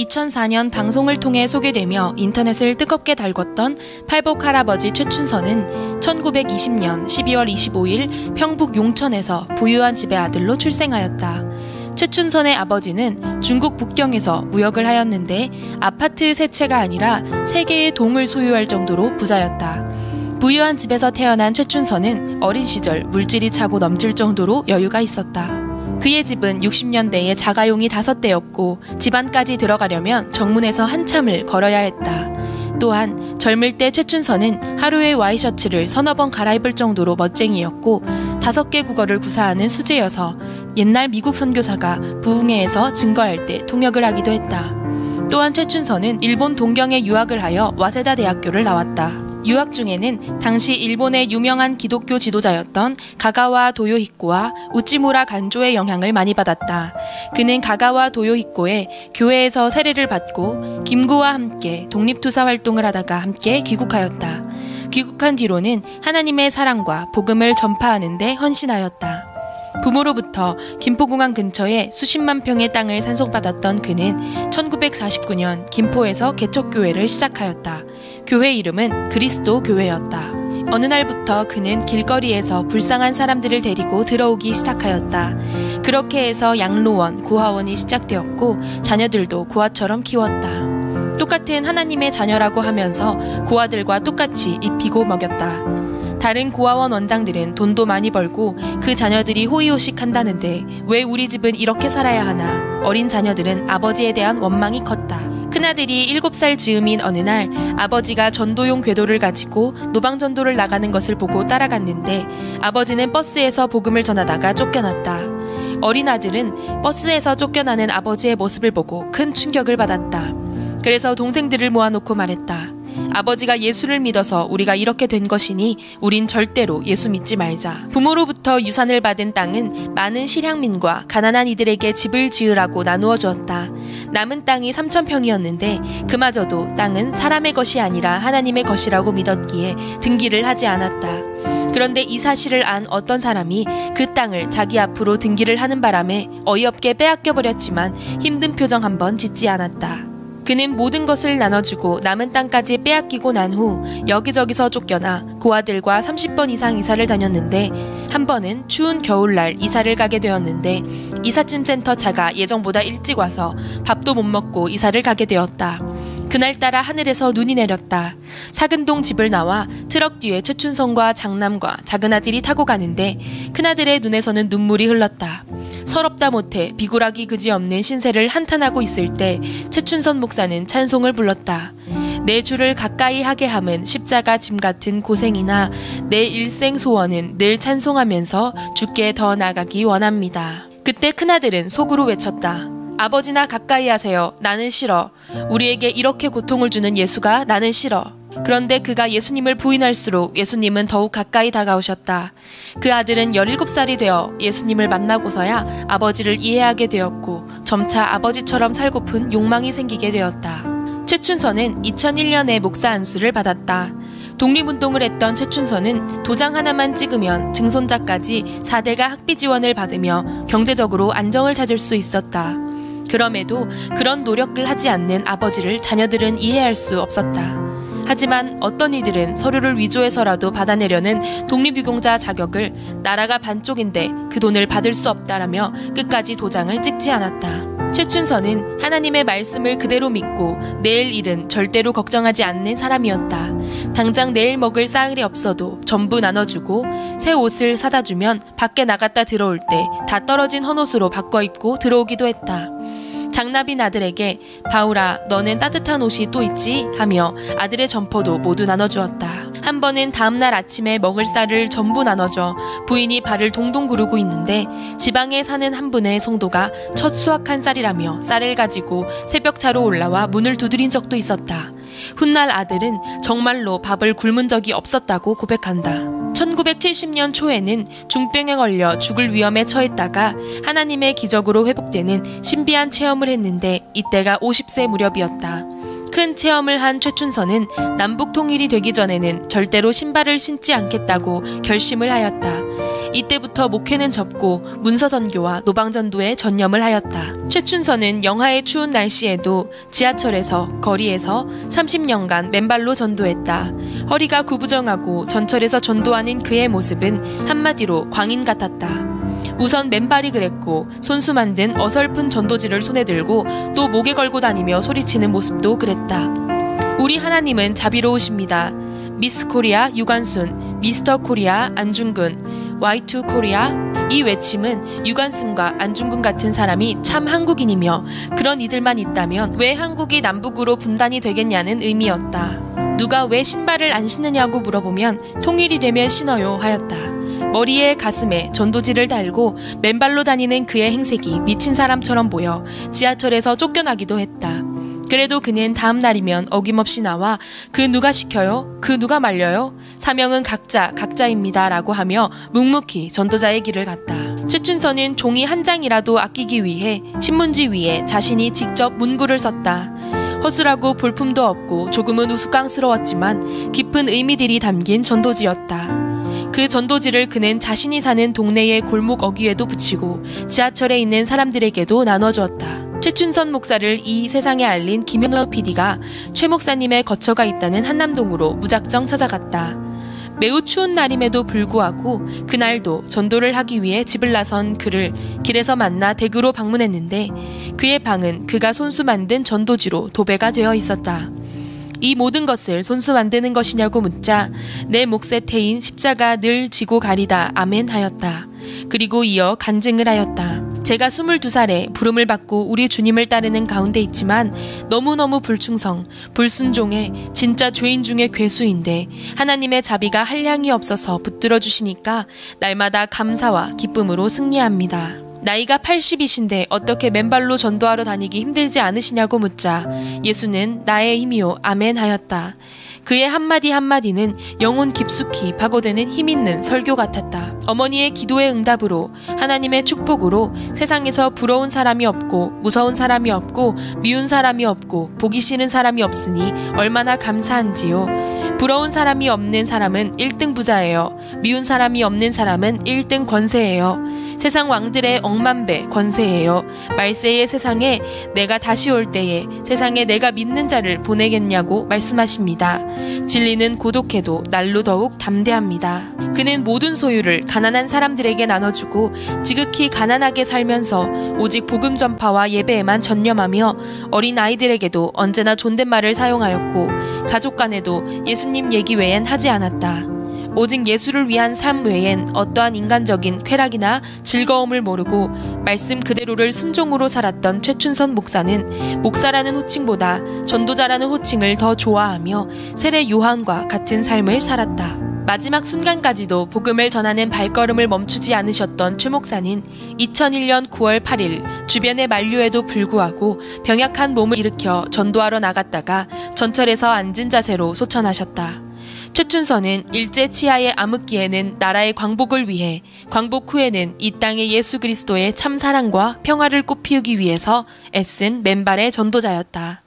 2004년 방송을 통해 소개되며 인터넷을 뜨겁게 달궜던 팔복 할아버지 최춘선은 1920년 12월 25일 평북 용천에서 부유한 집의 아들로 출생하였다. 최춘선의 아버지는 중국 북경에서 무역을 하였는데 아파트 세 채가 아니라 3개의 동을 소유할 정도로 부자였다. 부유한 집에서 태어난 최춘선은 어린 시절 물질이 차고 넘칠 정도로 여유가 있었다. 그의 집은 60년대에 자가용이 5대였고 집안까지 들어가려면 정문에서 한참을 걸어야 했다. 또한 젊을 때 최춘선은 하루에 와이셔츠를 서너 번 갈아입을 정도로 멋쟁이였고 5개 국어를 구사하는 수재여서 옛날 미국 선교사가 부흥회에서 증거할 때 통역을 하기도 했다. 또한 최춘선은 일본 동경에 유학을 하여 와세다 대학교를 나왔다. 유학 중에는 당시 일본의 유명한 기독교 지도자였던 가가와 도요히코와 우찌무라 간조의 영향을 많이 받았다. 그는 가가와 도요히코의 교회에서 세례를 받고 김구와 함께 독립투사 활동을 하다가 함께 귀국하였다. 귀국한 뒤로는 하나님의 사랑과 복음을 전파하는 데 헌신하였다. 부모로부터 김포공항 근처에 수십만 평의 땅을 산송받았던 그는 1949년 김포에서 개척교회를 시작하였다. 교회 이름은 그리스도 교회였다. 어느 날부터 그는 길거리에서 불쌍한 사람들을 데리고 들어오기 시작하였다. 그렇게 해서 양로원, 고아원이 시작되었고 자녀들도 고아처럼 키웠다. 똑같은 하나님의 자녀라고 하면서 고아들과 똑같이 입히고 먹였다. 다른 고아원 원장들은 돈도 많이 벌고 그 자녀들이 호의호식한다는데 왜 우리 집은 이렇게 살아야 하나. 어린 자녀들은 아버지에 대한 원망이 컸다. 큰아들이 7살 즈음인 어느 날 아버지가 전도용 궤도를 가지고 노방전도를 나가는 것을 보고 따라갔는데 아버지는 버스에서 복음을 전하다가 쫓겨났다. 어린 아들은 버스에서 쫓겨나는 아버지의 모습을 보고 큰 충격을 받았다. 그래서 동생들을 모아놓고 말했다. 아버지가 예수를 믿어서 우리가 이렇게 된 것이니 우린 절대로 예수 믿지 말자. 부모로부터 유산을 받은 땅은 많은 실향민과 가난한 이들에게 집을 지으라고 나누어 주었다. 남은 땅이 3,000평이었는데 그마저도 땅은 사람의 것이 아니라 하나님의 것이라고 믿었기에 등기를 하지 않았다. 그런데 이 사실을 안 어떤 사람이 그 땅을 자기 앞으로 등기를 하는 바람에 어이없게 빼앗겨버렸지만 힘든 표정 한번 짓지 않았다. 그는 모든 것을 나눠주고 남은 땅까지 빼앗기고 난 후 여기저기서 쫓겨나 고아들과 30번 이상 이사를 다녔는데 한 번은 추운 겨울날 이사를 가게 되었는데 이삿짐센터 차가 예정보다 일찍 와서 밥도 못 먹고 이사를 가게 되었다. 그날따라 하늘에서 눈이 내렸다. 사근동 집을 나와 트럭 뒤에 최춘선과 장남과 작은아들이 타고 가는데 큰아들의 눈에서는 눈물이 흘렀다. 서럽다 못해 비굴하기 그지없는 신세를 한탄하고 있을 때 최춘선 목사는 찬송을 불렀다. 내 주를 가까이 하게 함은 십자가 짐 같은 고생이나 내 일생 소원은 늘 찬송하면서 주께 더 나가기 원합니다. 그때 큰아들은 속으로 외쳤다. 아버지나 가까이 하세요. 나는 싫어. 우리에게 이렇게 고통을 주는 예수가 나는 싫어. 그런데 그가 예수님을 부인할수록 예수님은 더욱 가까이 다가오셨다. 그 아들은 17살이 되어 예수님을 만나고서야 아버지를 이해하게 되었고 점차 아버지처럼 살고픈 욕망이 생기게 되었다. 최춘선은 2001년에 목사 안수를 받았다. 독립운동을 했던 최춘선은 도장 하나만 찍으면 증손자까지 4대가 학비 지원을 받으며 경제적으로 안정을 찾을 수 있었다. 그럼에도 그런 노력을 하지 않는 아버지를 자녀들은 이해할 수 없었다. 하지만 어떤 이들은 서류를 위조해서라도 받아내려는 독립유공자 자격을 나라가 반쪽인데 그 돈을 받을 수 없다라며 끝까지 도장을 찍지 않았다. 최춘선은 하나님의 말씀을 그대로 믿고 내일 일은 절대로 걱정하지 않는 사람이었다. 당장 내일 먹을 쌀이 없어도 전부 나눠주고 새 옷을 사다 주면 밖에 나갔다 들어올 때 다 떨어진 헌옷으로 바꿔 입고 들어오기도 했다. 장남인 아들에게 바울아 너는 따뜻한 옷이 또 있지? 하며 아들의 점퍼도 모두 나눠주었다. 한 번은 다음날 아침에 먹을 쌀을 전부 나눠줘 부인이 발을 동동 구르고 있는데 지방에 사는 한 분의 성도가 첫 수확한 쌀이라며 쌀을 가지고 새벽차로 올라와 문을 두드린 적도 있었다. 훗날 아들은 정말로 밥을 굶은 적이 없었다고 고백한다. 1970년 초에는 중병에 걸려 죽을 위험에 처했다가 하나님의 기적으로 회복되는 신비한 체험을 했는데 이때가 50세 무렵이었다. 큰 체험을 한 최춘선은 남북 통일이 되기 전에는 절대로 신발을 신지 않겠다고 결심을 하였다. 이때부터 목회는 접고 문서전교와 노방전도에 전념을 하였다. 최춘선은 영하의 추운 날씨에도 지하철에서 거리에서 30년간 맨발로 전도했다. 허리가 구부정하고 전철에서 전도하는 그의 모습은 한마디로 광인 같았다. 우선 맨발이 그랬고 손수 만든 어설픈 전도지를 손에 들고 또 목에 걸고 다니며 소리치는 모습도 그랬다. 우리 하나님은 자비로우십니다. 미스 코리아 유관순, 미스터 코리아 안중근, Y2 코리아. 이 외침은 유관순과 안중근 같은 사람이 참 한국인이며 그런 이들만 있다면 왜 한국이 남북으로 분단이 되겠냐는 의미였다. 누가 왜 신발을 안 신느냐고 물어보면 통일이 되면 신어요 하였다. 머리에 가슴에 전도지를 달고 맨발로 다니는 그의 행색이 미친 사람처럼 보여 지하철에서 쫓겨나기도 했다. 그래도 그는 다음 날이면 어김없이 나와 그 누가 시켜요? 그 누가 말려요? 사명은 각자입니다 라고 하며 묵묵히 전도자의 길을 갔다. 최춘선은 종이 한 장이라도 아끼기 위해 신문지 위에 자신이 직접 문구를 썼다. 허술하고 볼품도 없고 조금은 우스꽝스러웠지만 깊은 의미들이 담긴 전도지였다. 그 전도지를 그는 자신이 사는 동네의 골목 어귀에도 붙이고 지하철에 있는 사람들에게도 나눠주었다. 최춘선 목사를 이 세상에 알린 김현우 PD가 최 목사님의 거처가 있다는 한남동으로 무작정 찾아갔다. 매우 추운 날임에도 불구하고 그날도 전도를 하기 위해 집을 나선 그를 길에서 만나 댁으로 방문했는데 그의 방은 그가 손수 만든 전도지로 도배가 되어 있었다. 이 모든 것을 손수 만드는 것이냐고 묻자 내 몫의 태인 십자가 늘 지고 가리다 아멘 하였다. 그리고 이어 간증을 하였다. 제가 22살에 부름을 받고 우리 주님을 따르는 가운데 있지만 너무너무 불충성, 불순종해 진짜 죄인 중에 괴수인데 하나님의 자비가 한량이 없어서 붙들어 주시니까 날마다 감사와 기쁨으로 승리합니다. 나이가 80이신데 어떻게 맨발로 전도하러 다니기 힘들지 않으시냐고 묻자 예수는 나의 힘이요 아멘 하였다. 그의 한마디 한마디는 영혼 깊숙이 파고드는 힘있는 설교 같았다. 어머니의 기도의 응답으로 하나님의 축복으로 세상에서 부러운 사람이 없고 무서운 사람이 없고 미운 사람이 없고 보기 싫은 사람이 없으니 얼마나 감사한지요. 부러운 사람이 없는 사람은 1등 부자예요. 미운 사람이 없는 사람은 1등 권세예요. 세상 왕들의 억만배 권세예요. 말세의 세상에 내가 다시 올 때에 세상에 내가 믿는 자를 보내겠냐고 말씀하십니다. 진리는 고독해도 날로 더욱 담대합니다. 그는 모든 소유를 가난한 사람들에게 나눠주고 지극히 가난하게 살면서 오직 복음 전파와 예배에만 전념하며 어린 아이들에게도 언제나 존댓말을 사용하였고 가족 간에도 예수님 얘기 외엔 하지 않았다. 오직 예수를 위한 삶 외엔 어떠한 인간적인 쾌락이나 즐거움을 모르고 말씀 그대로를 순종으로 살았던 최춘선 목사는 목사라는 호칭보다 전도자라는 호칭을 더 좋아하며 세례 요한과 같은 삶을 살았다. 마지막 순간까지도 복음을 전하는 발걸음을 멈추지 않으셨던 최 목사는 2001년 9월 8일 주변의 만류에도 불구하고 병약한 몸을 일으켜 전도하러 나갔다가 전철에서 앉은 자세로 소천하셨다. 최춘선은 일제 치하의 암흑기에는 나라의 광복을 위해, 광복 후에는 이 땅의 예수 그리스도의 참 사랑과 평화를 꽃피우기 위해서 애쓴 맨발의 전도자였다.